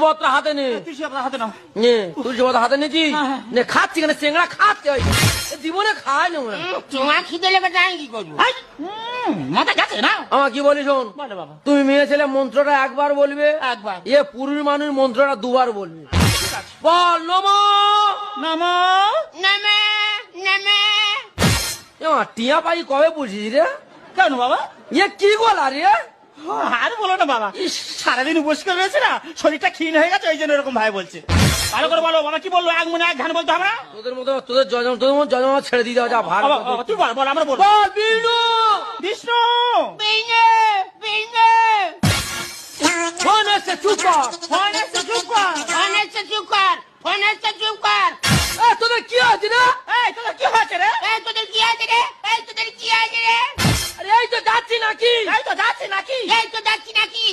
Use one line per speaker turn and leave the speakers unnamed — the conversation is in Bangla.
পত্র হাতে নে।
তুলসী পাতা হাতে নাও।
নে তুলসী পত্র হাতে নিয়েছি।
হ্যাঁ।
নে খাচ্ছি কেন, চেংড়া খাচ্ছে জীবনে খায় না।
তোমার খিদে লেগেছে আমি কি করবো?
হাই, মাথা গেছে না?
আমার কি বলি শোন,
বলো বাবা।
তুমি মেয়ে ছেলে মন্ত্রটা একবার বলবে,
একবার।
এ পুরুষ মানুষ মন্ত্রটা দুবার বলবে। বল নমো
নমো।
নেমে নেমে
টিয়া পাই কবে বুঝিস রে?
কেন বাবা?
এ কি গলা রে?
আর বলো না বাবা, সারাদিন উপোস করে রয়েছে না, শরীরটা ক্ষীণ হয়ে গেছে, ওই জন্য এরকম ভাই বলছে। ভালো করে বলো বাবা, কি বললো? এক মনে এক ধ্যান বলতে হবে না?
তোদের মতো তোদের জজমা ছেড়ে দিয়ে যা ভালো।
বাবা, বাবা, তুই বল, বল, আমরা বলবো।
বল বিষ্ণু
বিষ্ণু।
বিনে বিনে
ফোন এসে চুপ কর।
ফোন এসে চুপ কর।
ফোন এসে চুপ কর, ফোন এসে চুপ কর।
তোদের কি হয়েছে রে?
এই তোদের কি হয়েছে রে?
এই তোদের কি আছে রে? এই তোদের কি আছে রে?
আরে এই তো যাচ্ছি নাকি?
এই তো যাচ্ছি নাকি?
এই তো যাচ্ছি নাকি?